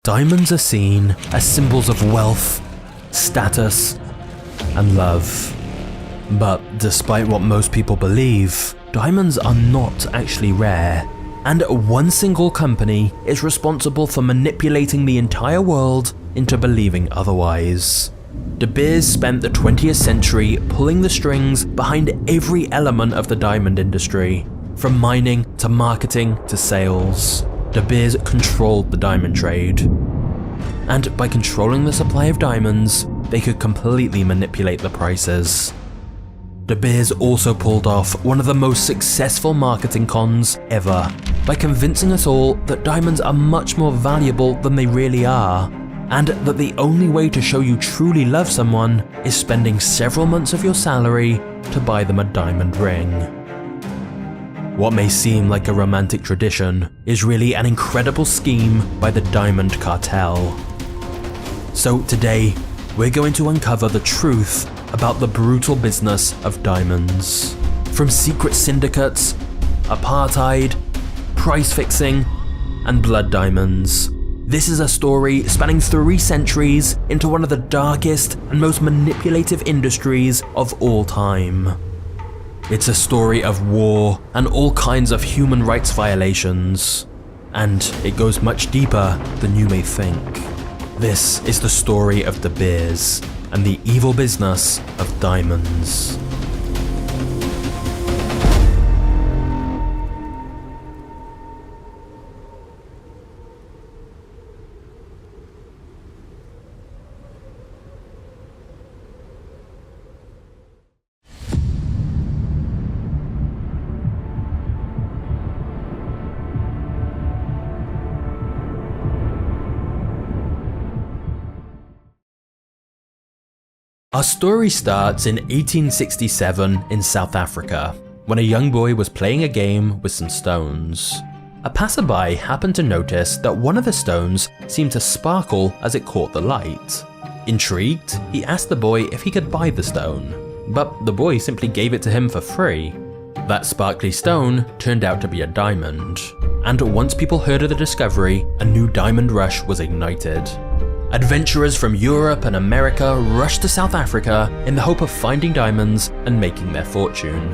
Diamonds are seen as symbols of wealth, status, and love. But despite what most people believe, diamonds are not actually rare, and one single company is responsible for manipulating the entire world into believing otherwise. De Beers spent the 20th century pulling the strings behind every element of the diamond industry, from mining to marketing to sales. De Beers controlled the diamond trade. And by controlling the supply of diamonds, they could completely manipulate the prices. De Beers also pulled off one of the most successful marketing cons ever, by convincing us all that diamonds are much more valuable than they really are, and that the only way to show you truly love someone is spending several months of your salary to buy them a diamond ring. What may seem like a romantic tradition is really an incredible scheme by the Diamond Cartel. So today, we're going to uncover the truth about the brutal business of diamonds. From secret syndicates, apartheid, price fixing, and blood diamonds. This is a story spanning 3 centuries into one of the darkest and most manipulative industries of all time. It's a story of war and all kinds of human rights violations. And it goes much deeper than you may think. This is the story of De Beers and the evil business of diamonds. Our story starts in 1867 in South Africa, when a young boy was playing a game with some stones. A passerby happened to notice that one of the stones seemed to sparkle as it caught the light. Intrigued, he asked the boy if he could buy the stone, but the boy simply gave it to him for free. That sparkly stone turned out to be a diamond, and once people heard of the discovery, a new diamond rush was ignited. Adventurers from Europe and America rushed to South Africa in the hope of finding diamonds and making their fortune.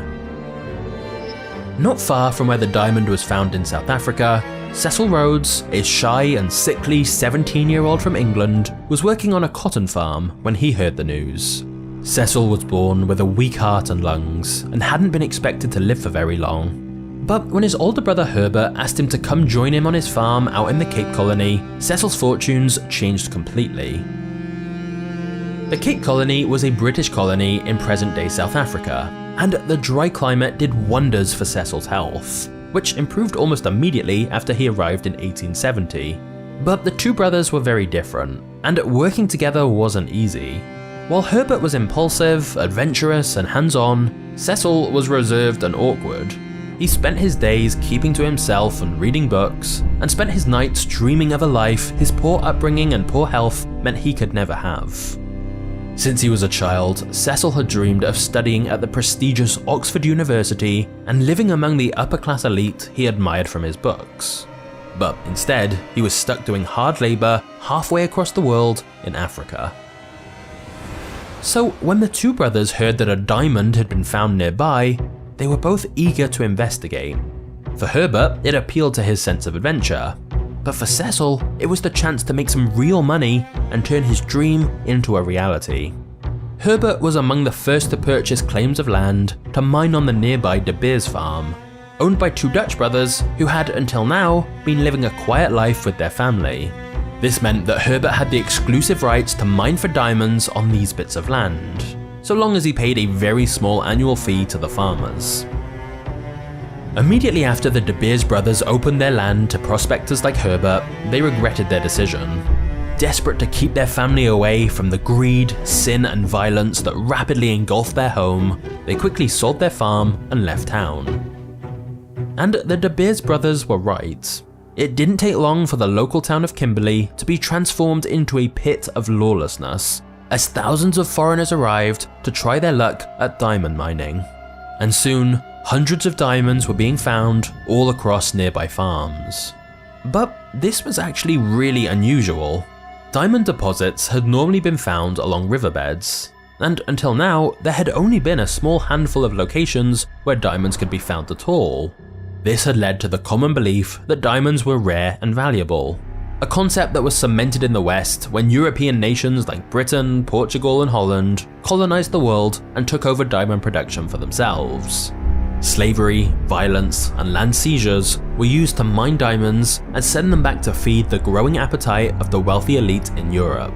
Not far from where the diamond was found in South Africa, Cecil Rhodes, a shy and sickly 17-year-old from England, was working on a cotton farm when he heard the news. Cecil was born with a weak heart and lungs and hadn't been expected to live for very long. But when his older brother Herbert asked him to come join him on his farm out in the Cape Colony, Cecil's fortunes changed completely. The Cape Colony was a British colony in present-day South Africa, and the dry climate did wonders for Cecil's health, which improved almost immediately after he arrived in 1870. But the two brothers were very different, and working together wasn't easy. While Herbert was impulsive, adventurous, and hands-on, Cecil was reserved and awkward. He spent his days keeping to himself and reading books, and spent his nights dreaming of a life his poor upbringing and poor health meant he could never have. Since he was a child, Cecil had dreamed of studying at the prestigious Oxford University and living among the upper-class elite he admired from his books. But instead, he was stuck doing hard labour halfway across the world in Africa. So when the two brothers heard that a diamond had been found nearby, they were both eager to investigate. For Herbert, it appealed to his sense of adventure, but for Cecil, it was the chance to make some real money and turn his dream into a reality. Herbert was among the first to purchase claims of land to mine on the nearby De Beers farm, owned by two Dutch brothers who had until now been living a quiet life with their family. This meant that Herbert had the exclusive rights to mine for diamonds on these bits of land, so long as he paid a very small annual fee to the farmers. Immediately after the De Beers brothers opened their land to prospectors like Herbert, they regretted their decision. Desperate to keep their family away from the greed, sin, and violence that rapidly engulfed their home, they quickly sold their farm and left town. And the De Beers brothers were right. It didn't take long for the local town of Kimberley to be transformed into a pit of lawlessness, as thousands of foreigners arrived to try their luck at diamond mining. And soon, hundreds of diamonds were being found all across nearby farms. But this was actually really unusual. Diamond deposits had normally been found along riverbeds, and until now, there had only been a small handful of locations where diamonds could be found at all. This had led to the common belief that diamonds were rare and valuable, a concept that was cemented in the West when European nations like Britain, Portugal, and Holland colonized the world and took over diamond production for themselves. Slavery, violence, and land seizures were used to mine diamonds and send them back to feed the growing appetite of the wealthy elite in Europe.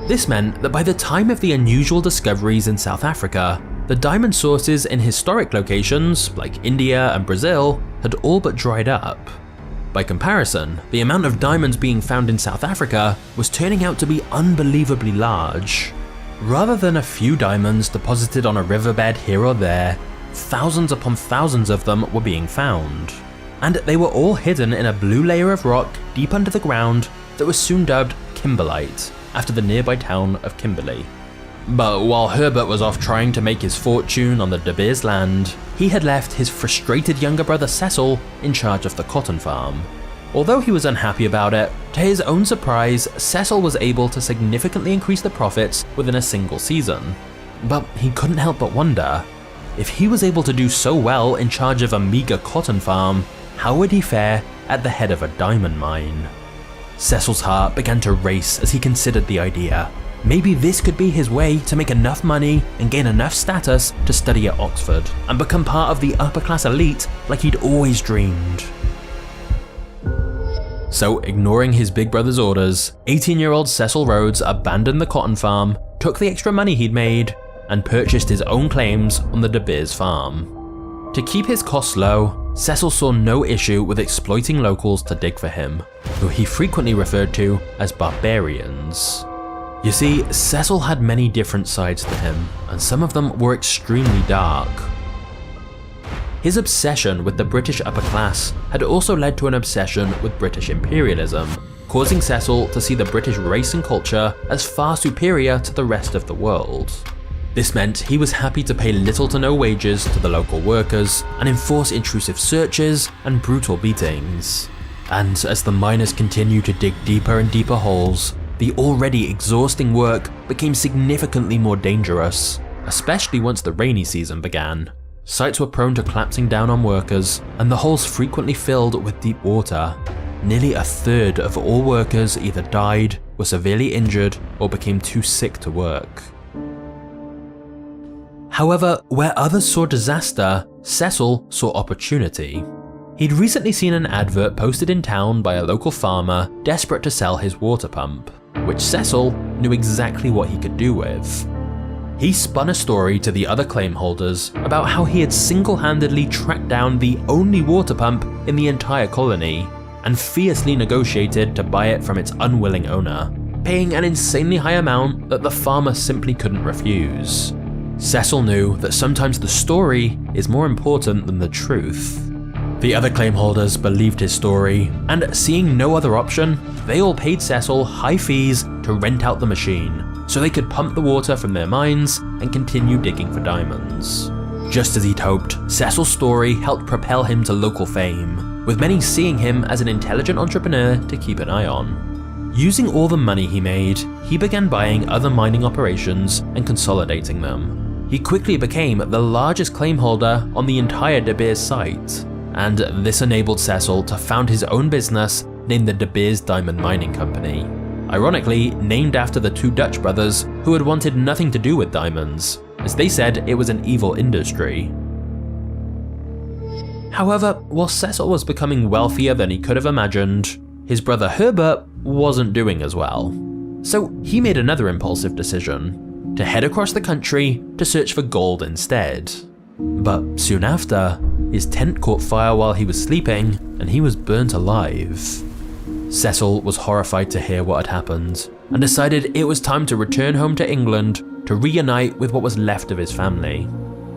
This meant that by the time of the unusual discoveries in South Africa, the diamond sources in historic locations like India and Brazil had all but dried up. By comparison, the amount of diamonds being found in South Africa was turning out to be unbelievably large. Rather than a few diamonds deposited on a riverbed here or there, thousands upon thousands of them were being found. And they were all hidden in a blue layer of rock deep under the ground that was soon dubbed kimberlite, after the nearby town of Kimberley. But while Herbert was off trying to make his fortune on the De Beers land, he had left his frustrated younger brother Cecil in charge of the cotton farm. Although he was unhappy about it, to his own surprise, Cecil was able to significantly increase the profits within a single season. But he couldn't help but wonder, if he was able to do so well in charge of a meager cotton farm, how would he fare at the head of a diamond mine? Cecil's heart began to race as he considered the idea. Maybe this could be his way to make enough money and gain enough status to study at Oxford and become part of the upper class elite like he'd always dreamed. So, ignoring his big brother's orders, 18-year-old Cecil Rhodes abandoned the cotton farm, took the extra money he'd made, and purchased his own claims on the De Beers farm. To keep his costs low, Cecil saw no issue with exploiting locals to dig for him, who he frequently referred to as barbarians. You see, Cecil had many different sides to him, and some of them were extremely dark. His obsession with the British upper class had also led to an obsession with British imperialism, causing Cecil to see the British race and culture as far superior to the rest of the world. This meant he was happy to pay little to no wages to the local workers and enforce intrusive searches and brutal beatings. And as the miners continued to dig deeper and deeper holes, the already exhausting work became significantly more dangerous, especially once the rainy season began. Sites were prone to collapsing down on workers, and the holes frequently filled with deep water. Nearly a third of all workers either died, were severely injured, or became too sick to work. However, where others saw disaster, Cecil saw opportunity. He'd recently seen an advert posted in town by a local farmer desperate to sell his water pump, which Cecil knew exactly what he could do with. He spun a story to the other claim holders about how he had single-handedly tracked down the only water pump in the entire colony and fiercely negotiated to buy it from its unwilling owner, paying an insanely high amount that the farmer simply couldn't refuse. Cecil knew that sometimes the story is more important than the truth. The other claim holders believed his story, and seeing no other option, they all paid Cecil high fees to rent out the machine, so they could pump the water from their mines and continue digging for diamonds. Just as he'd hoped, Cecil's story helped propel him to local fame, with many seeing him as an intelligent entrepreneur to keep an eye on. Using all the money he made, he began buying other mining operations and consolidating them. He quickly became the largest claim holder on the entire De Beers site, and this enabled Cecil to found his own business named the De Beers Diamond Mining Company, ironically named after the two Dutch brothers who had wanted nothing to do with diamonds, as they said it was an evil industry. However, while Cecil was becoming wealthier than he could have imagined, his brother Herbert wasn't doing as well. So he made another impulsive decision, to head across the country to search for gold instead. But soon after, his tent caught fire while he was sleeping, and he was burnt alive. Cecil was horrified to hear what had happened, and decided it was time to return home to England to reunite with what was left of his family.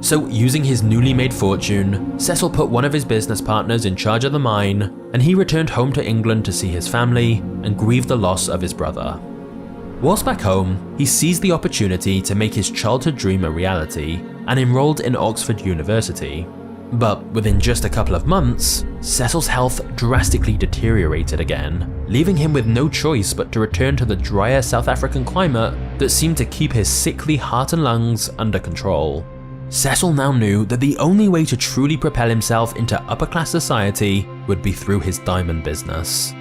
So, using his newly made fortune, Cecil put one of his business partners in charge of the mine, and he returned home to England to see his family and grieve the loss of his brother. Whilst back home, he seized the opportunity to make his childhood dream a reality and enrolled in Oxford University. But within just a couple of months, Cecil's health drastically deteriorated again, leaving him with no choice but to return to the drier South African climate that seemed to keep his sickly heart and lungs under control. Cecil now knew that the only way to truly propel himself into upper-class society would be through his diamond business.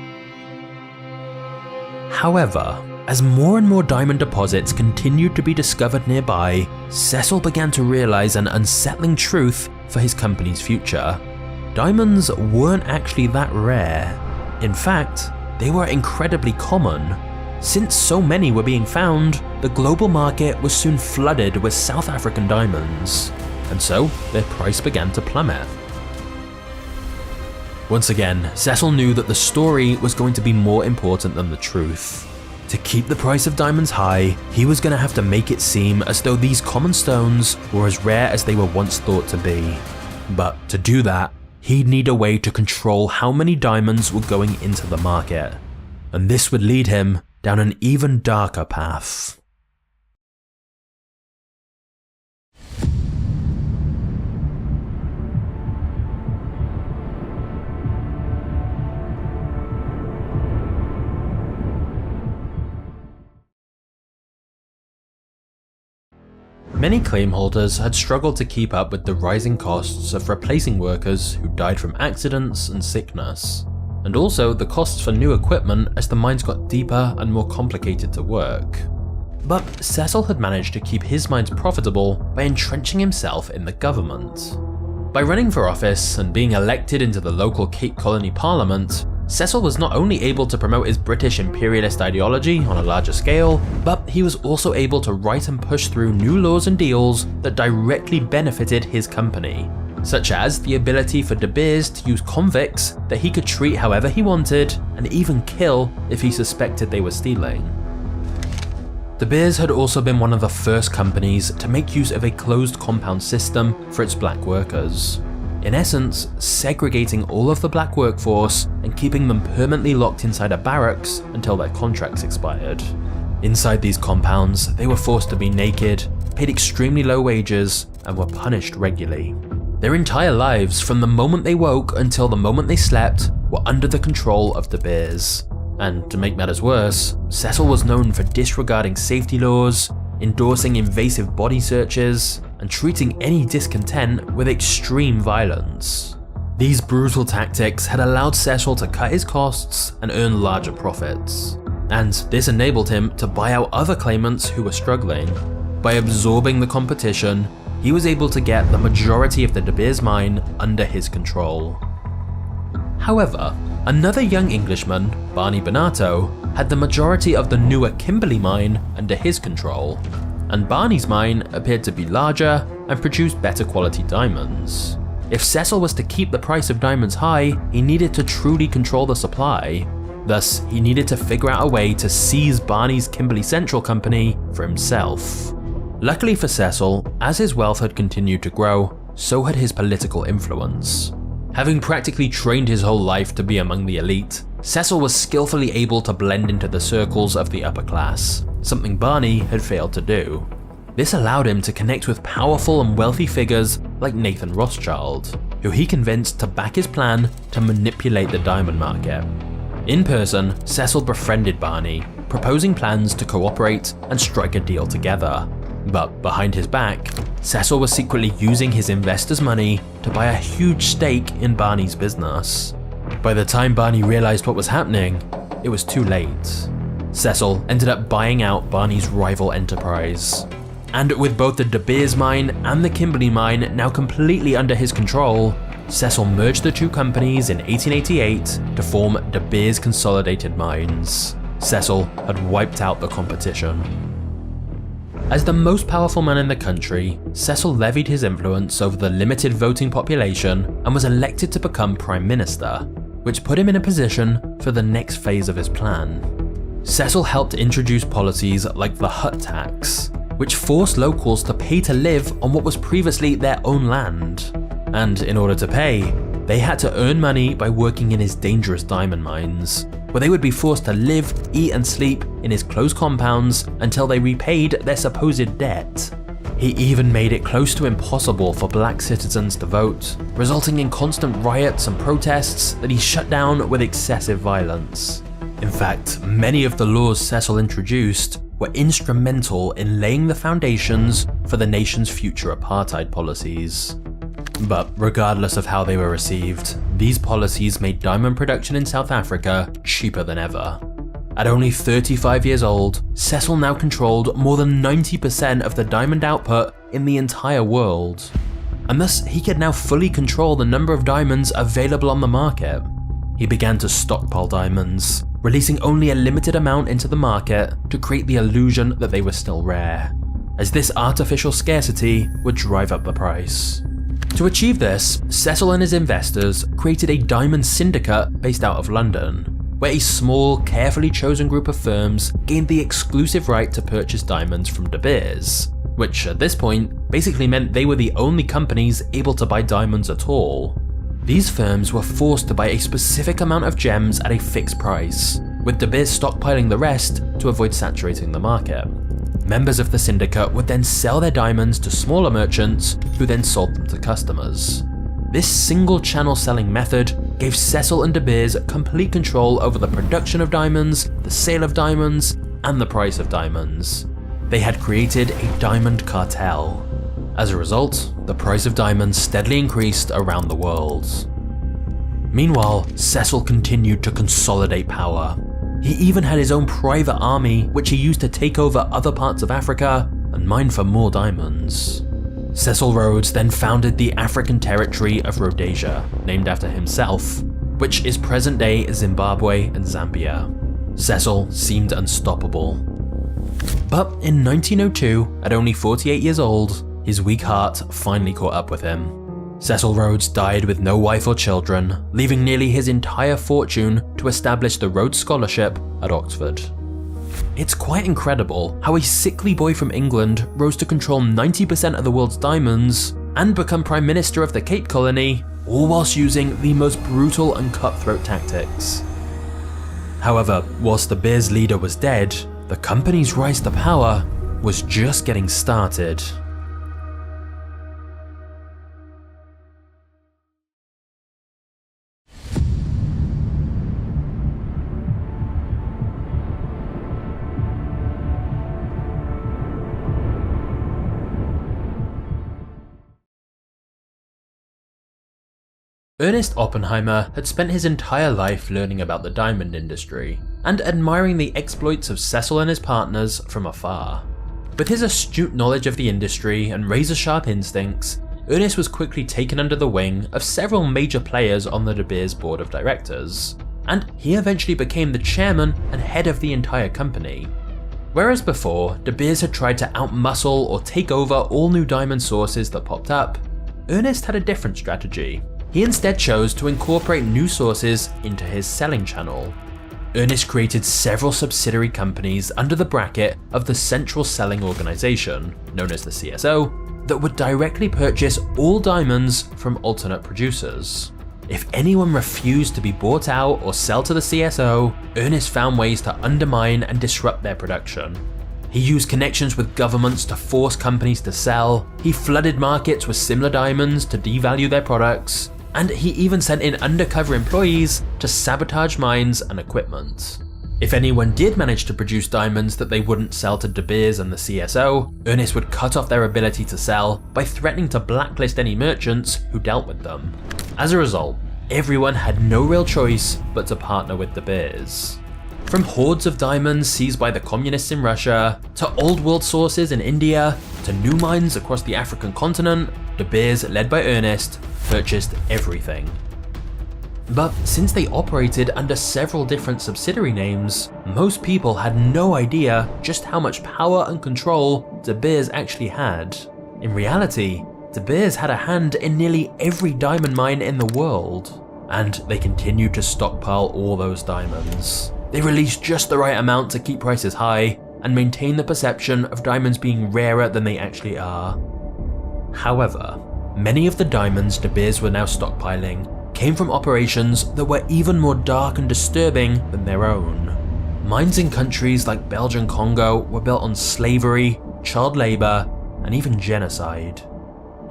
However, as more and more diamond deposits continued to be discovered nearby, Cecil began to realize an unsettling truth for his company's future. Diamonds weren't actually that rare. In fact, they were incredibly common. Since so many were being found, the global market was soon flooded with South African diamonds, and so their price began to plummet. Once again, Cecil knew that the story was going to be more important than the truth. To keep the price of diamonds high, he was going to have to make it seem as though these common stones were as rare as they were once thought to be. But to do that, he'd need a way to control how many diamonds were going into the market. And this would lead him down an even darker path. Many claim holders had struggled to keep up with the rising costs of replacing workers who died from accidents and sickness, and also the costs for new equipment as the mines got deeper and more complicated to work. But Cecil had managed to keep his mines profitable by entrenching himself in the government. By running for office and being elected into the local Cape Colony Parliament, Cecil was not only able to promote his British imperialist ideology on a larger scale, but he was also able to write and push through new laws and deals that directly benefited his company, such as the ability for De Beers to use convicts that he could treat however he wanted and even kill if he suspected they were stealing. De Beers had also been one of the first companies to make use of a closed compound system for its black workers. In essence, segregating all of the black workforce and keeping them permanently locked inside a barracks until their contracts expired. Inside these compounds, they were forced to be naked, paid extremely low wages, and were punished regularly. Their entire lives, from the moment they woke until the moment they slept, were under the control of De Beers. And to make matters worse, Cecil was known for disregarding safety laws, endorsing invasive body searches, and treating any discontent with extreme violence. These brutal tactics had allowed Cecil to cut his costs and earn larger profits, and this enabled him to buy out other claimants who were struggling. By absorbing the competition, he was able to get the majority of the De Beers mine under his control. However, another young Englishman, Barney Bonato, had the majority of the newer Kimberley mine under his control, and Barney's mine appeared to be larger and produced better quality diamonds. If Cecil was to keep the price of diamonds high, he needed to truly control the supply. Thus, he needed to figure out a way to seize Barney's Kimberley Central Company for himself. Luckily for Cecil, as his wealth had continued to grow, so had his political influence. Having practically trained his whole life to be among the elite, Cecil was skillfully able to blend into the circles of the upper class, something Barney had failed to do. This allowed him to connect with powerful and wealthy figures like Nathan Rothschild, who he convinced to back his plan to manipulate the diamond market. In person, Cecil befriended Barney, proposing plans to cooperate and strike a deal together. But behind his back, Cecil was secretly using his investors' money to buy a huge stake in Barney's business. By the time Barney realized what was happening, it was too late. Cecil ended up buying out Barney's rival enterprise. And with both the De Beers mine and the Kimberley mine now completely under his control, Cecil merged the two companies in 1888 to form De Beers Consolidated Mines. Cecil had wiped out the competition. As the most powerful man in the country, Cecil levied his influence over the limited voting population and was elected to become Prime Minister, which put him in a position for the next phase of his plan. Cecil helped introduce policies like the hut tax, which forced locals to pay to live on what was previously their own land. And in order to pay, they had to earn money by working in his dangerous diamond mines, where they would be forced to live, eat and sleep in his closed compounds until they repaid their supposed debt. He even made it close to impossible for black citizens to vote, resulting in constant riots and protests that he shut down with excessive violence. In fact, many of the laws Cecil introduced were instrumental in laying the foundations for the nation's future apartheid policies. But regardless of how they were received, these policies made diamond production in South Africa cheaper than ever. At only 35 years old, Cecil now controlled more than 90% of the diamond output in the entire world. And thus, he could now fully control the number of diamonds available on the market. He began to stockpile diamonds, releasing only a limited amount into the market to create the illusion that they were still rare, as this artificial scarcity would drive up the price. To achieve this, Cecil and his investors created a diamond syndicate based out of London, where a small, carefully chosen group of firms gained the exclusive right to purchase diamonds from De Beers, which at this point basically meant they were the only companies able to buy diamonds at all. These firms were forced to buy a specific amount of gems at a fixed price, with De Beers stockpiling the rest to avoid saturating the market. Members of the syndicate would then sell their diamonds to smaller merchants who then sold them to customers. This single channel selling method gave Cecil and De Beers complete control over the production of diamonds, the sale of diamonds, and the price of diamonds. They had created a diamond cartel. As a result, the price of diamonds steadily increased around the world. Meanwhile, Cecil continued to consolidate power. He even had his own private army, which he used to take over other parts of Africa and mine for more diamonds. Cecil Rhodes then founded the African territory of Rhodesia, named after himself, which is present-day Zimbabwe and Zambia. Cecil seemed unstoppable. But in 1902, at only 48 years old, his weak heart finally caught up with him. Cecil Rhodes died with no wife or children, leaving nearly his entire fortune to establish the Rhodes Scholarship at Oxford. It's quite incredible how a sickly boy from England rose to control 90% of the world's diamonds and become Prime Minister of the Cape Colony, all whilst using the most brutal and cutthroat tactics. However, whilst De Beers' leader was dead, the company's rise to power was just getting started. Ernest Oppenheimer had spent his entire life learning about the diamond industry and admiring the exploits of Cecil and his partners from afar. With his astute knowledge of the industry and razor-sharp instincts, Ernest was quickly taken under the wing of several major players on the De Beers board of directors, and he eventually became the chairman and head of the entire company. Whereas before, De Beers had tried to outmuscle or take over all new diamond sources that popped up, Ernest had a different strategy. He instead chose to incorporate new sources into his selling channel. Ernest created several subsidiary companies under the bracket of the Central Selling Organization, known as the CSO, that would directly purchase all diamonds from alternate producers. If anyone refused to be bought out or sell to the CSO, Ernest found ways to undermine and disrupt their production. He used connections with governments to force companies to sell, he flooded markets with similar diamonds to devalue their products, and he even sent in undercover employees to sabotage mines and equipment. If anyone did manage to produce diamonds that they wouldn't sell to De Beers and the CSO, Ernest would cut off their ability to sell by threatening to blacklist any merchants who dealt with them. As a result, everyone had no real choice but to partner with De Beers. From hordes of diamonds seized by the communists in Russia, to old world sources in India, to new mines across the African continent, De Beers, led by Ernest, purchased everything. But since they operated under several different subsidiary names, most people had no idea just how much power and control De Beers actually had. In reality, De Beers had a hand in nearly every diamond mine in the world, and they continued to stockpile all those diamonds. They released just the right amount to keep prices high and maintain the perception of diamonds being rarer than they actually are. However, many of the diamonds De Beers were now stockpiling came from operations that were even more dark and disturbing than their own. Mines in countries like Belgian Congo were built on slavery, child labour, and even genocide.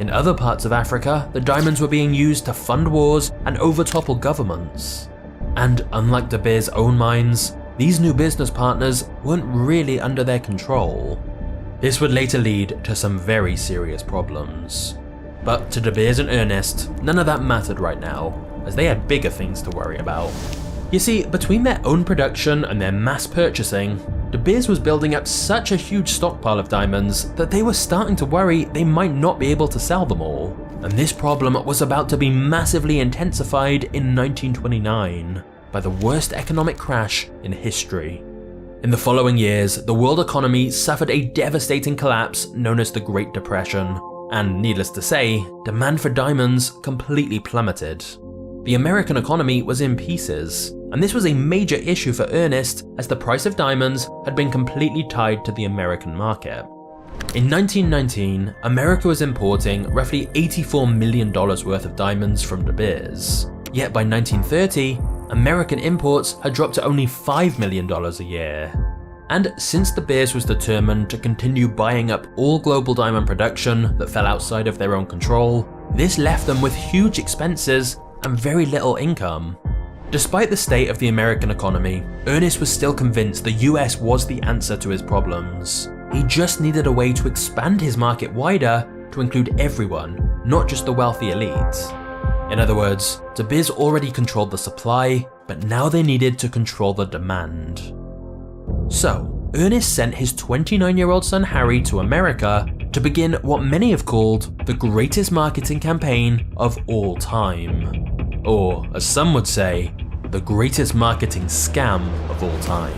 In other parts of Africa, the diamonds were being used to fund wars and overtopple governments. And unlike De Beers' own mines, these new business partners weren't really under their control. This would later lead to some very serious problems. But to De Beers and Ernest, none of that mattered right now, as they had bigger things to worry about. You see, between their own production and their mass purchasing, De Beers was building up such a huge stockpile of diamonds that they were starting to worry they might not be able to sell them all. And this problem was about to be massively intensified in 1929 by the worst economic crash in history. In the following years, the world economy suffered a devastating collapse known as the Great Depression, and needless to say, demand for diamonds completely plummeted. The American economy was in pieces, and this was a major issue for Ernest as the price of diamonds had been completely tied to the American market. In 1919, America was importing roughly $84 million worth of diamonds from De Beers, yet by 1930, American imports had dropped to only $5 million a year. And since De Beers was determined to continue buying up all global diamond production that fell outside of their own control, this left them with huge expenses and very little income. Despite the state of the American economy, Ernest was still convinced the US was the answer to his problems. He just needed a way to expand his market wider to include everyone, not just the wealthy elite. In other words, De Beers already controlled the supply, but now they needed to control the demand. So, Ernest sent his 29-year-old son Harry to America to begin what many have called the greatest marketing campaign of all time. Or, as some would say, the greatest marketing scam of all time.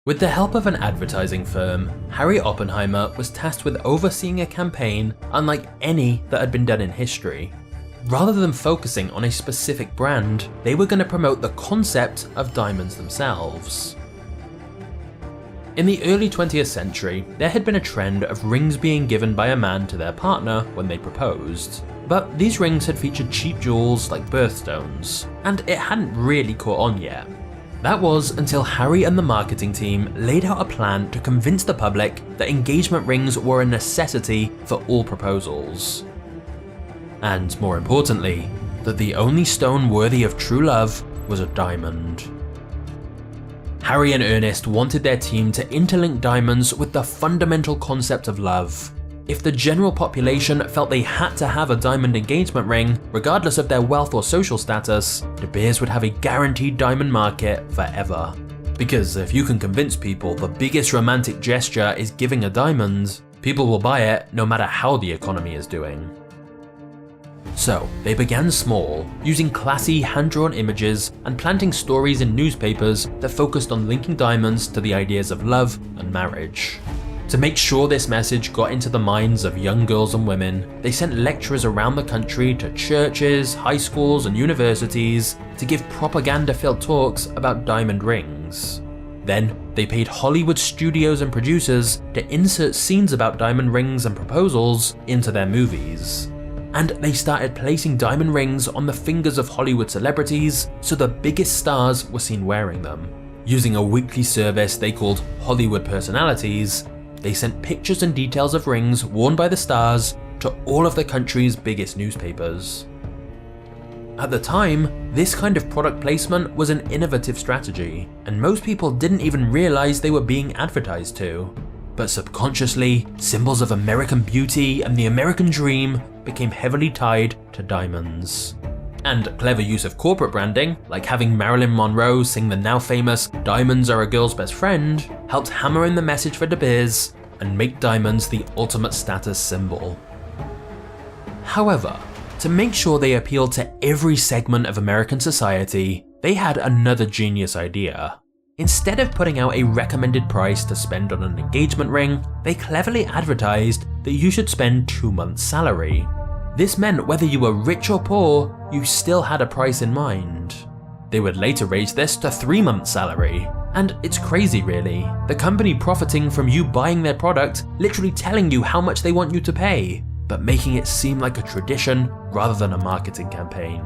With the help of an advertising firm, Harry Oppenheimer was tasked with overseeing a campaign unlike any that had been done in history. Rather than focusing on a specific brand, they were going to promote the concept of diamonds themselves. In the early 20th century, there had been a trend of rings being given by a man to their partner when they proposed. But these rings had featured cheap jewels like birthstones, and it hadn't really caught on yet. That was until Harry and the marketing team laid out a plan to convince the public that engagement rings were a necessity for all proposals. And more importantly, that the only stone worthy of true love was a diamond. Harry and Ernest wanted their team to interlink diamonds with the fundamental concept of love. If the general population felt they had to have a diamond engagement ring, regardless of their wealth or social status, De Beers would have a guaranteed diamond market forever. Because if you can convince people the biggest romantic gesture is giving a diamond, people will buy it no matter how the economy is doing. So, they began small, using classy hand-drawn images and planting stories in newspapers that focused on linking diamonds to the ideas of love and marriage. To make sure this message got into the minds of young girls and women, they sent lecturers around the country to churches, high schools, and universities to give propaganda-filled talks about diamond rings. Then, they paid Hollywood studios and producers to insert scenes about diamond rings and proposals into their movies. And they started placing diamond rings on the fingers of Hollywood celebrities so the biggest stars were seen wearing them. Using a weekly service they called Hollywood Personalities, they sent pictures and details of rings worn by the stars to all of the country's biggest newspapers. At the time, this kind of product placement was an innovative strategy, and most people didn't even realize they were being advertised to. But subconsciously, symbols of American beauty and the American dream became heavily tied to diamonds. And clever use of corporate branding, like having Marilyn Monroe sing the now famous "Diamonds Are a Girl's Best Friend," helped hammer in the message for De Beers and make diamonds the ultimate status symbol. However, to make sure they appealed to every segment of American society, they had another genius idea. Instead of putting out a recommended price to spend on an engagement ring, they cleverly advertised that you should spend 2 months' salary. This meant whether you were rich or poor, you still had a price in mind. They would later raise this to 3 months' salary, And it's crazy really, the company profiting from you buying their product, literally telling you how much they want you to pay, but making it seem like a tradition rather than a marketing campaign.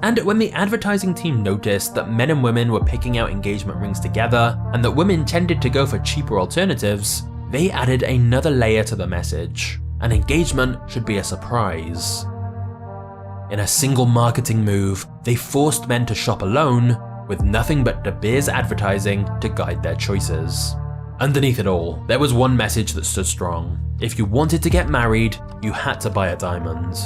And when the advertising team noticed that men and women were picking out engagement rings together, and that women tended to go for cheaper alternatives, they added another layer to the message. An engagement should be a surprise. In a single marketing move, they forced men to shop alone, with nothing but De Beers advertising to guide their choices. Underneath it all, there was one message that stood strong. If you wanted to get married, you had to buy a diamond.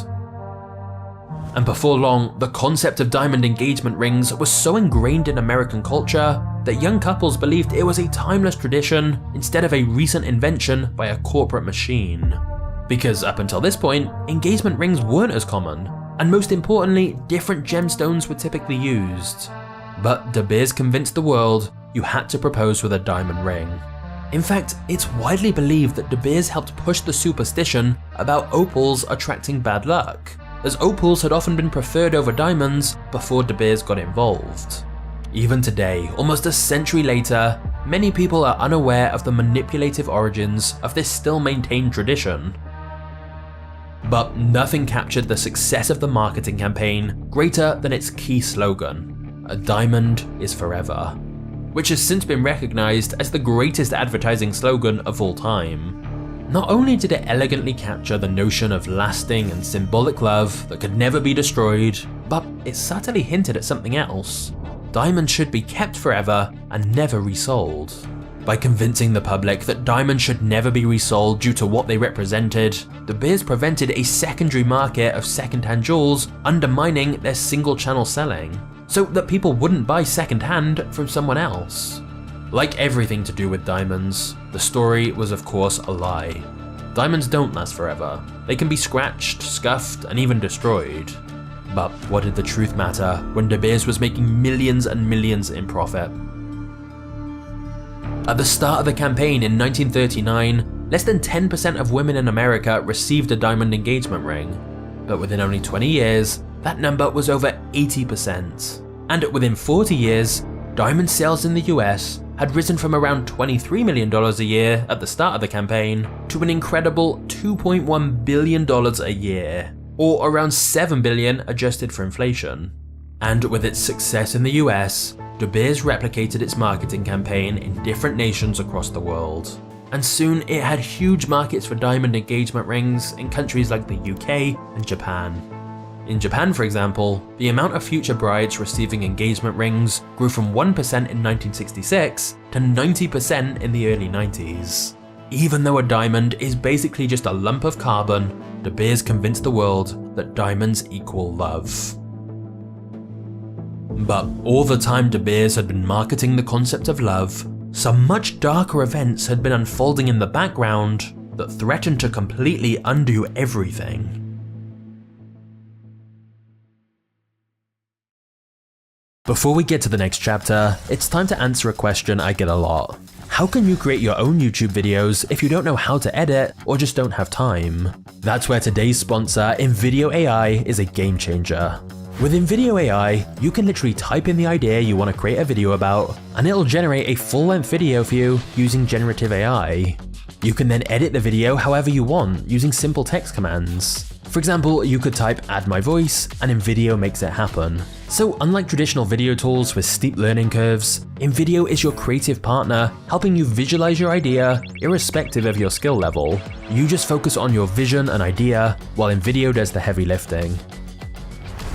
And before long, the concept of diamond engagement rings was so ingrained in American culture that young couples believed it was a timeless tradition instead of a recent invention by a corporate machine. Because up until this point, engagement rings weren't as common, and most importantly, different gemstones were typically used. But De Beers convinced the world you had to propose with a diamond ring. In fact, it's widely believed that De Beers helped push the superstition about opals attracting bad luck, as opals had often been preferred over diamonds before De Beers got involved. Even today, almost a century later, many people are unaware of the manipulative origins of this still maintained tradition. But nothing captured the success of the marketing campaign greater than its key slogan, "A diamond is forever," which has since been recognized as the greatest advertising slogan of all time. Not only did it elegantly capture the notion of lasting and symbolic love that could never be destroyed, but it subtly hinted at something else. Diamonds should be kept forever and never resold. By convincing the public that diamonds should never be resold due to what they represented, De Beers prevented a secondary market of second-hand jewels, undermining their single-channel selling, so that people wouldn't buy second-hand from someone else. Like everything to do with diamonds, the story was of course a lie. Diamonds don't last forever. They can be scratched, scuffed, and even destroyed. But what did the truth matter when De Beers was making millions and millions in profit? At the start of the campaign in 1939, less than 10% of women in America received a diamond engagement ring. But within only 20 years, that number was over 80%. And within 40 years, diamond sales in the US had risen from around $23 million a year at the start of the campaign to an incredible $2.1 billion a year, or around $7 billion adjusted for inflation. And with its success in the US, De Beers replicated its marketing campaign in different nations across the world. And soon it had huge markets for diamond engagement rings in countries like the UK and Japan. In Japan, for example, the amount of future brides receiving engagement rings grew from 1% in 1966 to 90% in the early 90s. Even though a diamond is basically just a lump of carbon, De Beers convinced the world that diamonds equal love. But all the time De Beers had been marketing the concept of love, some much darker events had been unfolding in the background that threatened to completely undo everything. Before we get to the next chapter, it's time to answer a question I get a lot. How can you create your own YouTube videos if you don't know how to edit or just don't have time? That's where today's sponsor, InVideo AI, is a game changer. With InVideo AI, you can literally type in the idea you want to create a video about, and it'll generate a full-length video for you using generative AI. You can then edit the video however you want using simple text commands. For example, you could type "add my voice" and InVideo makes it happen. So unlike traditional video tools with steep learning curves, InVideo is your creative partner, helping you visualize your idea irrespective of your skill level. You just focus on your vision and idea, while InVideo does the heavy lifting.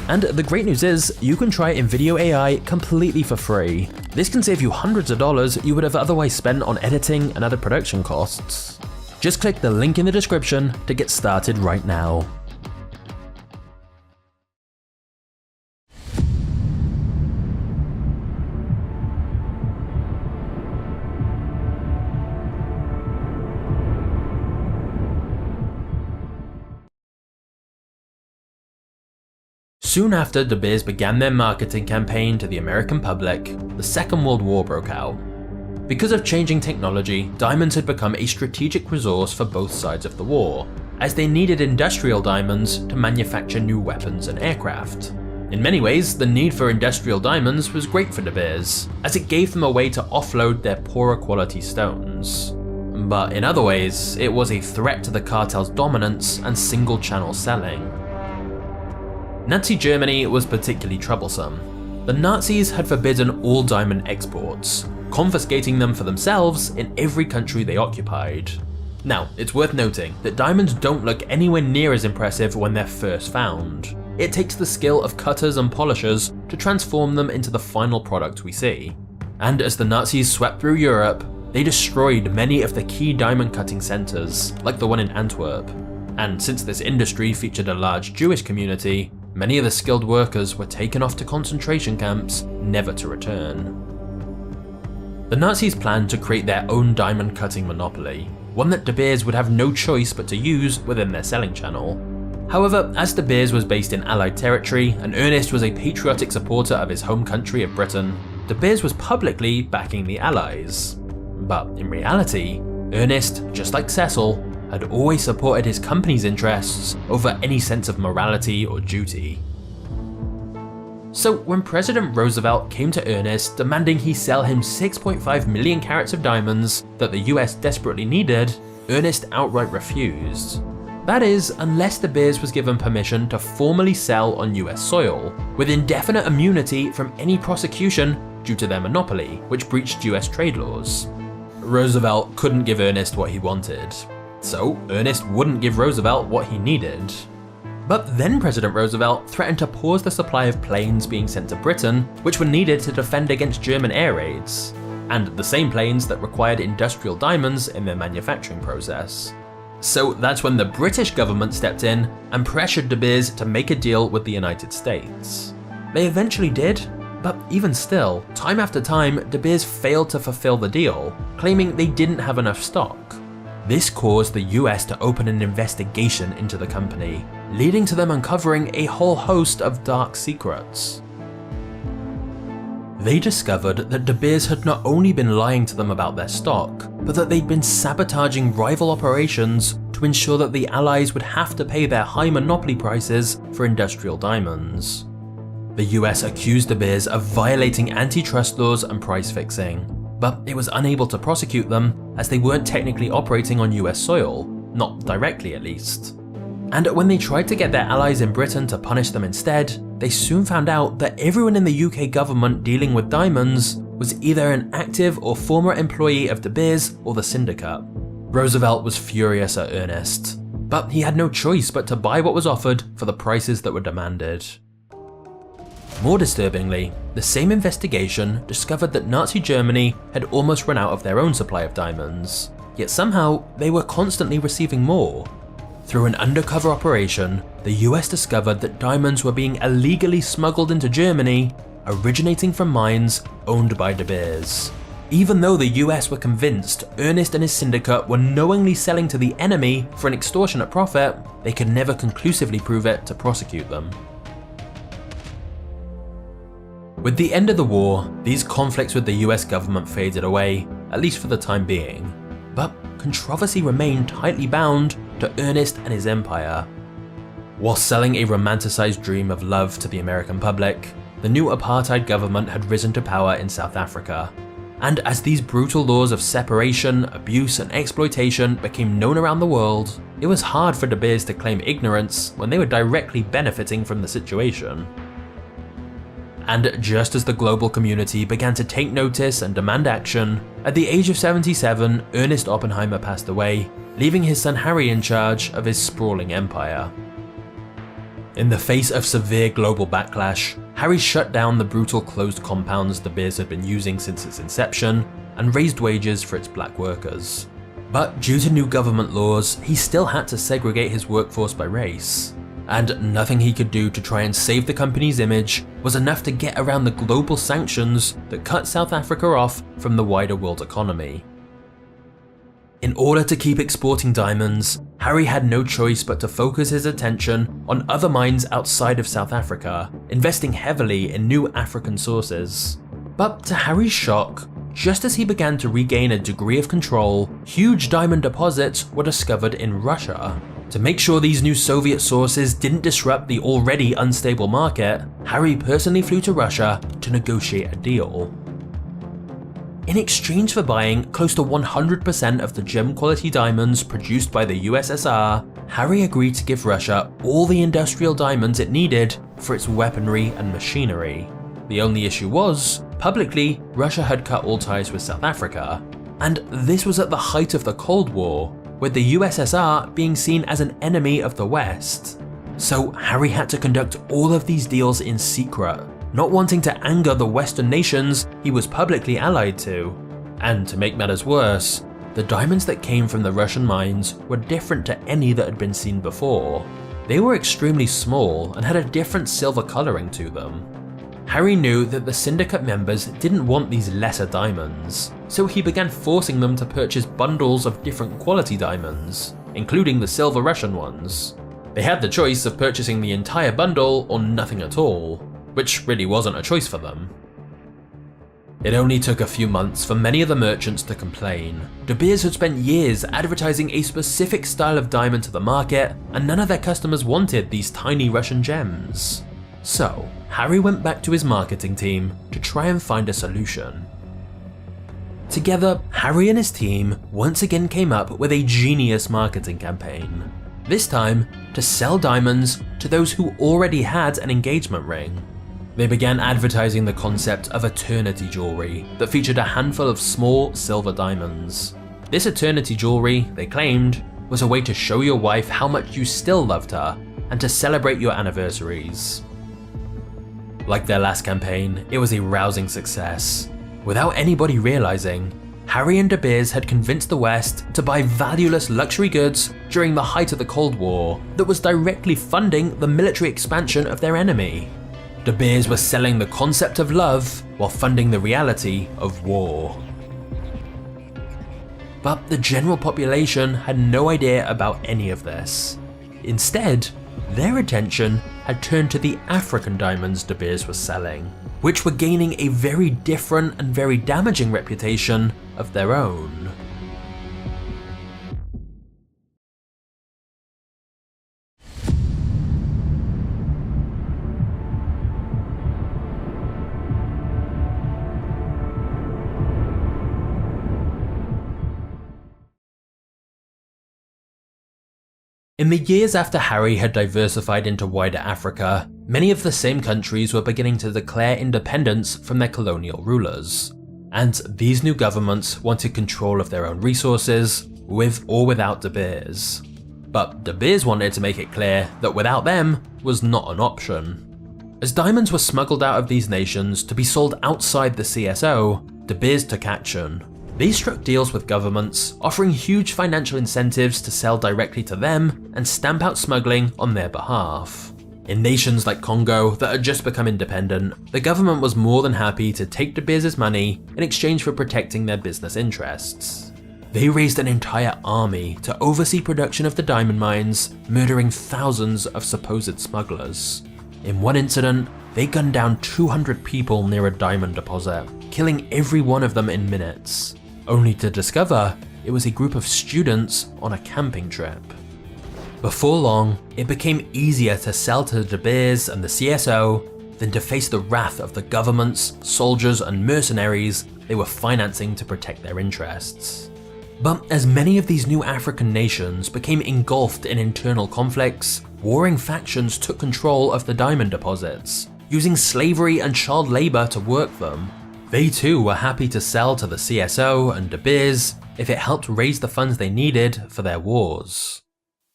And the great news is, you can try InVideo AI completely for free. This can save you hundreds of dollars you would have otherwise spent on editing and other production costs. Just click the link in the description to get started right now. Soon after De Beers began their marketing campaign to the American public, the Second World War broke out. Because of changing technology, diamonds had become a strategic resource for both sides of the war, as they needed industrial diamonds to manufacture new weapons and aircraft. In many ways, the need for industrial diamonds was great for De Beers, as it gave them a way to offload their poorer quality stones. But in other ways, it was a threat to the cartel's dominance and single-channel selling. Nazi Germany was particularly troublesome. The Nazis had forbidden all diamond exports, confiscating them for themselves in every country they occupied. Now, it's worth noting that diamonds don't look anywhere near as impressive when they're first found. It takes the skill of cutters and polishers to transform them into the final product we see. And as the Nazis swept through Europe, they destroyed many of the key diamond cutting centers, like the one in Antwerp. And since this industry featured a large Jewish community, many of the skilled workers were taken off to concentration camps, never to return. The Nazis planned to create their own diamond cutting monopoly, one that De Beers would have no choice but to use within their selling channel. However, as De Beers was based in Allied territory and Ernest was a patriotic supporter of his home country of Britain, De Beers was publicly backing the Allies. But in reality, Ernest, just like Cecil, had always supported his company's interests over any sense of morality or duty. So when President Roosevelt came to Ernest demanding he sell him 6.5 million carats of diamonds that the US desperately needed, Ernest outright refused. That is, unless De Beers was given permission to formally sell on US soil, with indefinite immunity from any prosecution due to their monopoly, which breached US trade laws. Roosevelt couldn't give Ernest what he wanted, so Ernest wouldn't give Roosevelt what he needed. But then President Roosevelt threatened to pause the supply of planes being sent to Britain, which were needed to defend against German air raids, and the same planes that required industrial diamonds in their manufacturing process. So that's when the British government stepped in and pressured De Beers to make a deal with the United States. They eventually did, but even still, time after time, De Beers failed to fulfill the deal, claiming they didn't have enough stock. This caused the US to open an investigation into the company, leading to them uncovering a whole host of dark secrets. They discovered that De Beers had not only been lying to them about their stock, but that they'd been sabotaging rival operations to ensure that the Allies would have to pay their high monopoly prices for industrial diamonds. The US accused De Beers of violating antitrust laws and price fixing, but it was unable to prosecute them as they weren't technically operating on US soil, not directly at least. And when they tried to get their allies in Britain to punish them instead, they soon found out that everyone in the UK government dealing with diamonds was either an active or former employee of De Beers or the syndicate. Roosevelt was furious at Ernest, but he had no choice but to buy what was offered for the prices that were demanded. More disturbingly, the same investigation discovered that Nazi Germany had almost run out of their own supply of diamonds, yet somehow they were constantly receiving more. Through an undercover operation, the US discovered that diamonds were being illegally smuggled into Germany, originating from mines owned by De Beers. Even though the US were convinced Ernest and his syndicate were knowingly selling to the enemy for an extortionate profit, they could never conclusively prove it to prosecute them. With the end of the war, these conflicts with the US government faded away, at least for the time being, but controversy remained tightly bound to Ernest and his empire. While selling a romanticized dream of love to the American public, the new apartheid government had risen to power in South Africa, and as these brutal laws of separation, abuse and exploitation became known around the world, it was hard for De Beers to claim ignorance when they were directly benefiting from the situation. And just as the global community began to take notice and demand action, at the age of 77, Ernest Oppenheimer passed away, leaving his son Harry in charge of his sprawling empire. In the face of severe global backlash, Harry shut down the brutal closed compounds De Beers had been using since its inception and raised wages for its black workers. But due to new government laws, he still had to segregate his workforce by race. And nothing he could do to try and save the company's image was enough to get around the global sanctions that cut South Africa off from the wider world economy. In order to keep exporting diamonds, Harry had no choice but to focus his attention on other mines outside of South Africa, investing heavily in new African sources. But to Harry's shock, just as he began to regain a degree of control, huge diamond deposits were discovered in Russia. To make sure these new Soviet sources didn't disrupt the already unstable market, Harry personally flew to Russia to negotiate a deal. In exchange for buying close to 100% of the gem-quality diamonds produced by the USSR, Harry agreed to give Russia all the industrial diamonds it needed for its weaponry and machinery. The only issue was, publicly, Russia had cut all ties with South Africa, and this was at the height of the Cold War, with the USSR being seen as an enemy of the West. So Harry had to conduct all of these deals in secret, not wanting to anger the Western nations he was publicly allied to. And to make matters worse, the diamonds that came from the Russian mines were different to any that had been seen before. They were extremely small and had a different silver coloring to them. Harry knew that the syndicate members didn't want these lesser diamonds, so he began forcing them to purchase bundles of different quality diamonds, including the silver Russian ones. They had the choice of purchasing the entire bundle or nothing at all, which really wasn't a choice for them. It only took a few months for many of the merchants to complain. De Beers had spent years advertising a specific style of diamond to the market, and none of their customers wanted these tiny Russian gems. So, Harry went back to his marketing team to try and find a solution. Together, Harry and his team once again came up with a genius marketing campaign. This time, to sell diamonds to those who already had an engagement ring. They began advertising the concept of eternity jewelry that featured a handful of small silver diamonds. This eternity jewelry, they claimed, was a way to show your wife how much you still loved her and to celebrate your anniversaries. Like their last campaign, it was a rousing success. Without anybody realizing, Harry and De Beers had convinced the West to buy valueless luxury goods during the height of the Cold War that was directly funding the military expansion of their enemy. De Beers was selling the concept of love while funding the reality of war. But the general population had no idea about any of this. Instead, their attention had turned to the African diamonds De Beers was selling, which were gaining a very different and very damaging reputation of their own. In the years after Harry had diversified into wider Africa, many of the same countries were beginning to declare independence from their colonial rulers. And these new governments wanted control of their own resources, with or without De Beers. But De Beers wanted to make it clear that without them was not an option. As diamonds were smuggled out of these nations to be sold outside the CSO, De Beers took action. They struck deals with governments, offering huge financial incentives to sell directly to them and stamp out smuggling on their behalf. In nations like Congo that had just become independent, the government was more than happy to take De Beers' money in exchange for protecting their business interests. They raised an entire army to oversee production of the diamond mines, murdering thousands of supposed smugglers. In one incident, they gunned down 200 people near a diamond deposit, killing every one of them in minutes, only to discover it was a group of students on a camping trip. Before long, it became easier to sell to De Beers and the CSO than to face the wrath of the governments, soldiers and mercenaries they were financing to protect their interests. But as many of these new African nations became engulfed in internal conflicts, warring factions took control of the diamond deposits, using slavery and child labor to work them. They too were happy to sell to the CSO and De Beers if it helped raise the funds they needed for their wars.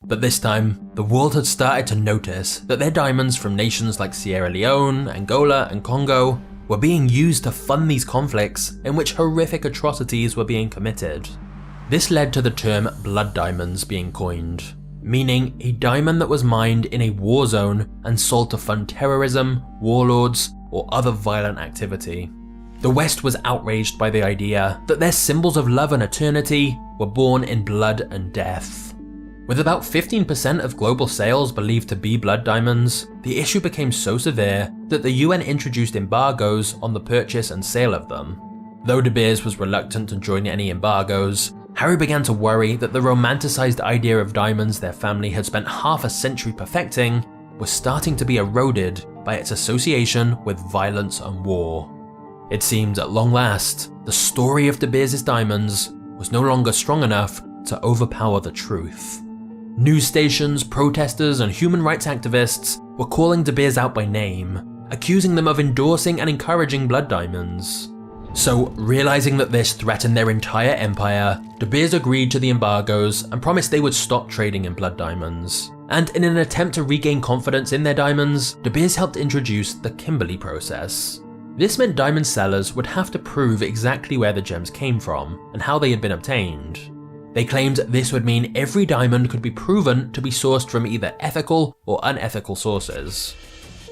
But this time, the world had started to notice that their diamonds from nations like Sierra Leone, Angola and Congo were being used to fund these conflicts in which horrific atrocities were being committed. This led to the term blood diamonds being coined, meaning a diamond that was mined in a war zone and sold to fund terrorism, warlords, or other violent activity. The West was outraged by the idea that their symbols of love and eternity were born in blood and death. With about 15% of global sales believed to be blood diamonds, the issue became so severe that the UN introduced embargoes on the purchase and sale of them. Though De Beers was reluctant to join any embargoes, Harry began to worry that the romanticized idea of diamonds their family had spent half a century perfecting was starting to be eroded by its association with violence and war. It seemed at long last, the story of De Beers' diamonds was no longer strong enough to overpower the truth. News stations, protesters, and human rights activists were calling De Beers out by name, accusing them of endorsing and encouraging blood diamonds. So, realizing that this threatened their entire empire, De Beers agreed to the embargoes and promised they would stop trading in blood diamonds. And in an attempt to regain confidence in their diamonds, De Beers helped introduce the Kimberley process. This meant diamond sellers would have to prove exactly where the gems came from and how they had been obtained. They claimed this would mean every diamond could be proven to be sourced from either ethical or unethical sources.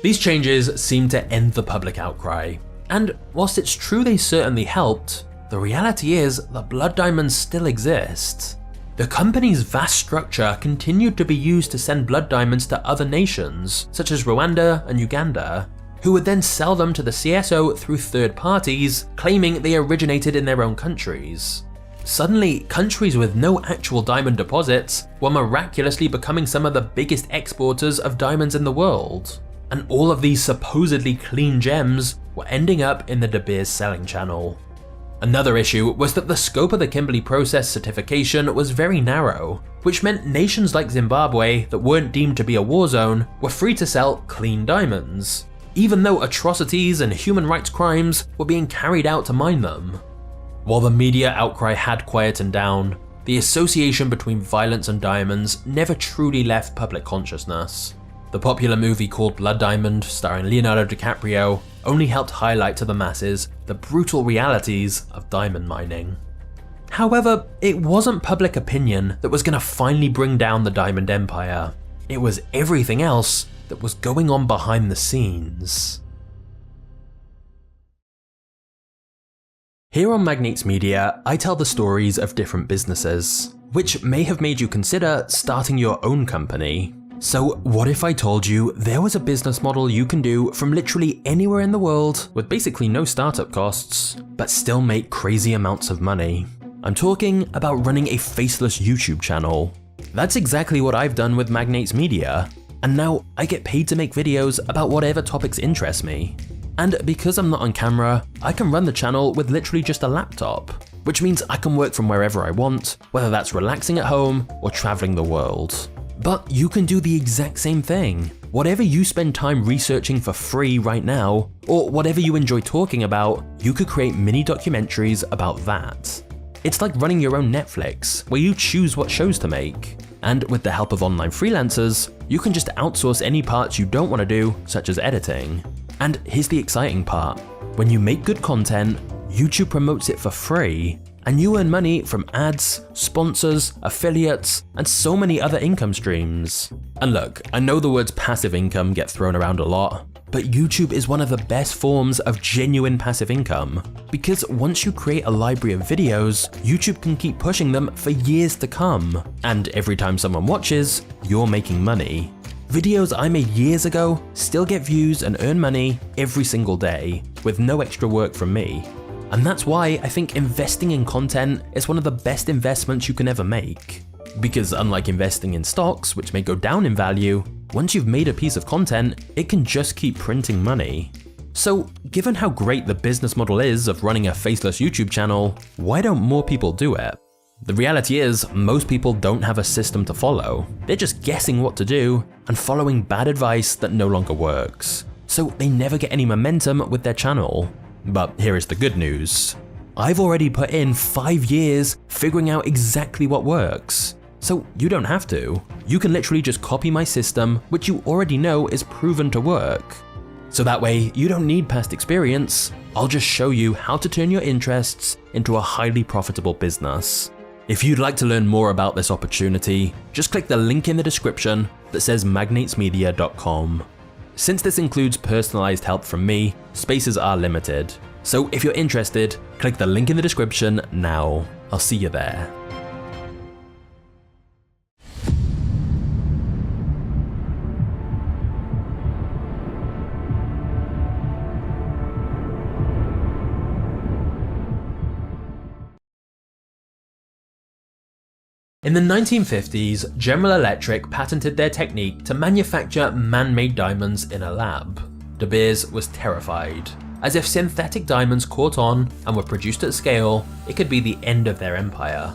These changes seemed to end the public outcry. And whilst it's true they certainly helped, the reality is that blood diamonds still exist. The company's vast structure continued to be used to send blood diamonds to other nations, such as Rwanda and Uganda, who would then sell them to the CSO through third parties, claiming they originated in their own countries. Suddenly, countries with no actual diamond deposits were miraculously becoming some of the biggest exporters of diamonds in the world. And all of these supposedly clean gems were ending up in the De Beers selling channel. Another issue was that the scope of the Kimberley process certification was very narrow, which meant nations like Zimbabwe that weren't deemed to be a war zone were free to sell clean diamonds, even though atrocities and human rights crimes were being carried out to mine them. While the media outcry had quietened down, the association between violence and diamonds never truly left public consciousness. The popular movie called Blood Diamond, starring Leonardo DiCaprio, only helped highlight to the masses the brutal realities of diamond mining. However, it wasn't public opinion that was going to finally bring down the diamond empire. It was everything else that was going on behind the scenes. Here on Magnates Media, I tell the stories of different businesses, which may have made you consider starting your own company. So what if I told you there was a business model you can do from literally anywhere in the world with basically no startup costs, but still make crazy amounts of money? I'm talking about running a faceless YouTube channel. That's exactly what I've done with Magnates Media, and now I get paid to make videos about whatever topics interest me. And because I'm not on camera, I can run the channel with literally just a laptop, which means I can work from wherever I want, whether that's relaxing at home or traveling the world. But you can do the exact same thing. Whatever you spend time researching for free right now, or whatever you enjoy talking about, you could create mini documentaries about that. It's like running your own Netflix, where you choose what shows to make. And with the help of online freelancers, you can just outsource any parts you don't want to do, such as editing. And here's the exciting part. When you make good content, YouTube promotes it for free, and you earn money from ads, sponsors, affiliates, and so many other income streams. And look, I know the words passive income get thrown around a lot, but YouTube is one of the best forms of genuine passive income, because once you create a library of videos, YouTube can keep pushing them for years to come, and every time someone watches, you're making money. Videos I made years ago still get views and earn money every single day, with no extra work from me. And that's why I think investing in content is one of the best investments you can ever make. Because unlike investing in stocks, which may go down in value, once you've made a piece of content, it can just keep printing money. So given how great the business model is of running a faceless YouTube channel, why don't more people do it? The reality is, most people don't have a system to follow. They're just guessing what to do and following bad advice that no longer works. So they never get any momentum with their channel. But here is the good news. I've already put in 5 years figuring out exactly what works. So you don't have to. You can literally just copy my system, which you already know is proven to work. So that way, you don't need past experience. I'll just show you how to turn your interests into a highly profitable business. If you'd like to learn more about this opportunity, just click the link in the description that says magnatesmedia.com. Since this includes personalized help from me, spaces are limited. So if you're interested, click the link in the description now. I'll see you there. In the 1950s, General Electric patented their technique to manufacture man-made diamonds in a lab. De Beers was terrified, as if synthetic diamonds caught on and were produced at scale, it could be the end of their empire.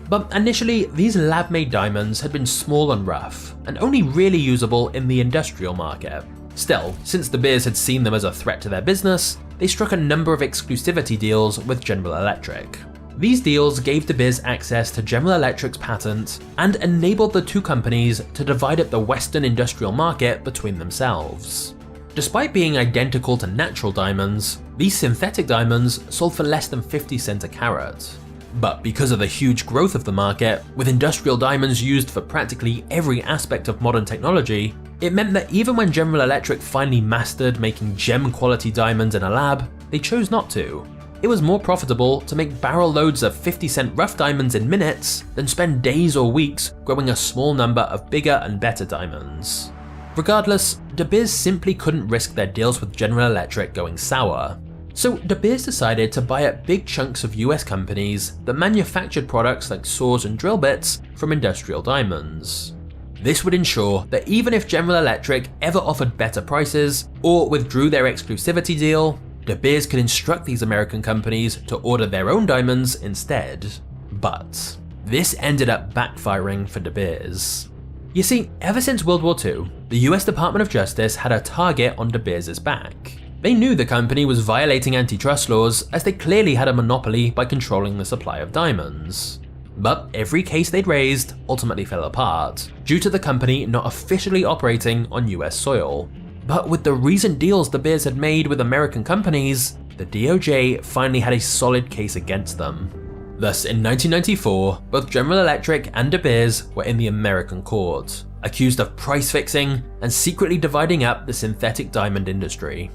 But initially, these lab-made diamonds had been small and rough, and only really usable in the industrial market. Still, since De Beers had seen them as a threat to their business, they struck a number of exclusivity deals with General Electric. These deals gave De Beers access to General Electric's patent and enabled the two companies to divide up the Western industrial market between themselves. Despite being identical to natural diamonds, these synthetic diamonds sold for less than 50 cents a carat. But because of the huge growth of the market, with industrial diamonds used for practically every aspect of modern technology, it meant that even when General Electric finally mastered making gem-quality diamonds in a lab, they chose not to. It was more profitable to make barrel loads of 50-cent rough diamonds in minutes than spend days or weeks growing a small number of bigger and better diamonds. Regardless, De Beers simply couldn't risk their deals with General Electric going sour. So De Beers decided to buy up big chunks of US companies that manufactured products like saws and drill bits from industrial diamonds. This would ensure that even if General Electric ever offered better prices or withdrew their exclusivity deal, De Beers could instruct these American companies to order their own diamonds instead. But this ended up backfiring for De Beers. You see, ever since World War II, the US Department of Justice had a target on De Beers' back. They knew the company was violating antitrust laws as they clearly had a monopoly by controlling the supply of diamonds. But every case they'd raised ultimately fell apart, due to the company not officially operating on US soil. But with the recent deals De Beers had made with American companies, the DOJ finally had a solid case against them. Thus, in 1994, both General Electric and De Beers were in the American court, accused of price fixing and secretly dividing up the synthetic diamond industry.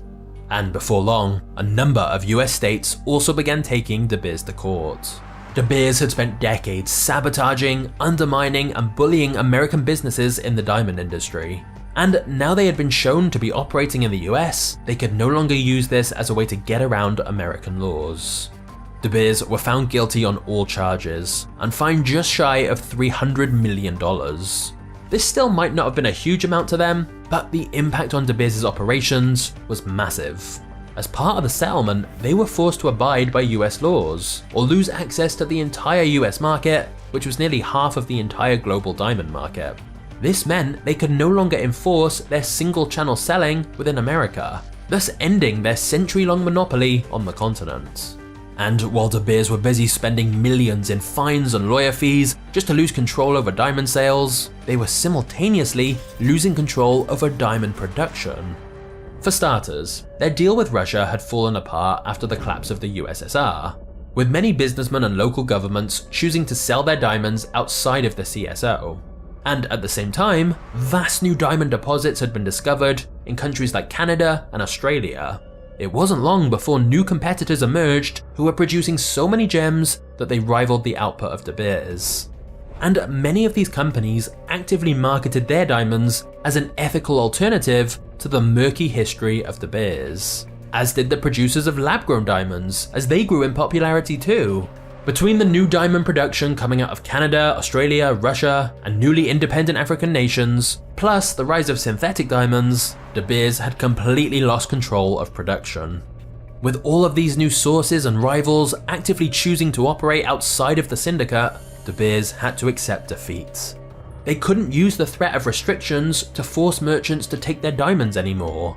And before long, a number of US states also began taking De Beers to court. De Beers had spent decades sabotaging, undermining, and bullying American businesses in the diamond industry. And now they had been shown to be operating in the US, they could no longer use this as a way to get around American laws. De Beers were found guilty on all charges and fined just shy of $300 million. This still might not have been a huge amount to them, but the impact on De Beers' operations was massive. As part of the settlement, they were forced to abide by US laws or lose access to the entire US market, which was nearly half of the entire global diamond market. This meant they could no longer enforce their single-channel selling within America, thus ending their century-long monopoly on the continent. And while De Beers were busy spending millions in fines and lawyer fees just to lose control over diamond sales, they were simultaneously losing control over diamond production. For starters, their deal with Russia had fallen apart after the collapse of the USSR, with many businessmen and local governments choosing to sell their diamonds outside of the CSO. And at the same time, vast new diamond deposits had been discovered in countries like Canada and Australia. It wasn't long before new competitors emerged who were producing so many gems that they rivaled the output of De Beers. And many of these companies actively marketed their diamonds as an ethical alternative to the murky history of De Beers, as did the producers of lab-grown diamonds, as they grew in popularity too. Between the new diamond production coming out of Canada, Australia, Russia, and newly independent African nations, plus the rise of synthetic diamonds, De Beers had completely lost control of production. With all of these new sources and rivals actively choosing to operate outside of the syndicate, De Beers had to accept defeat. They couldn't use the threat of restrictions to force merchants to take their diamonds anymore.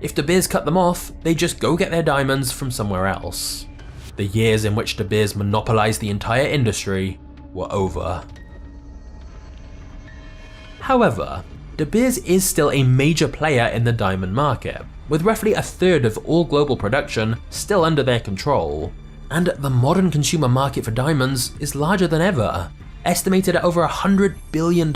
If De Beers cut them off, they'd just go get their diamonds from somewhere else. The years in which De Beers monopolized the entire industry were over. However, De Beers is still a major player in the diamond market, with roughly a third of all global production still under their control. And the modern consumer market for diamonds is larger than ever, estimated at over $100 billion.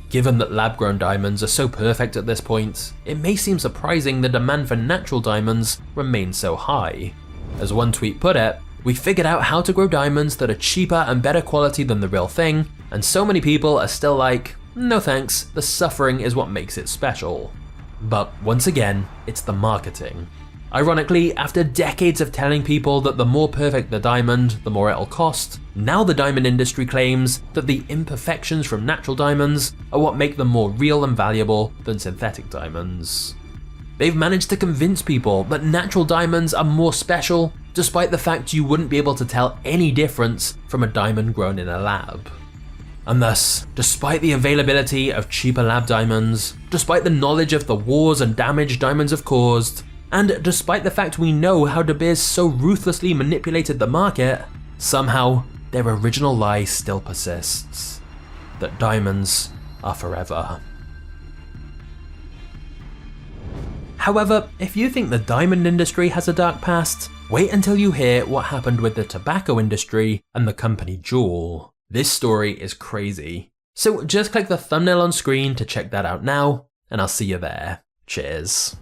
Given that lab-grown diamonds are so perfect at this point, it may seem surprising the demand for natural diamonds remains so high. As one tweet put it, "We figured out how to grow diamonds that are cheaper and better quality than the real thing, and so many people are still like, no thanks, the suffering is what makes it special." But once again, it's the marketing. Ironically, after decades of telling people that the more perfect the diamond, the more it'll cost, now the diamond industry claims that the imperfections from natural diamonds are what make them more real and valuable than synthetic diamonds. They've managed to convince people that natural diamonds are more special, despite the fact you wouldn't be able to tell any difference from a diamond grown in a lab. And thus, despite the availability of cheaper lab diamonds, despite the knowledge of the wars and damage diamonds have caused, and despite the fact we know how De Beers so ruthlessly manipulated the market, somehow their original lie still persists: that diamonds are forever. However, if you think the diamond industry has a dark past, wait until you hear what happened with the tobacco industry and the company Juul. This story is crazy. So just click the thumbnail on screen to check that out now, and I'll see you there. Cheers.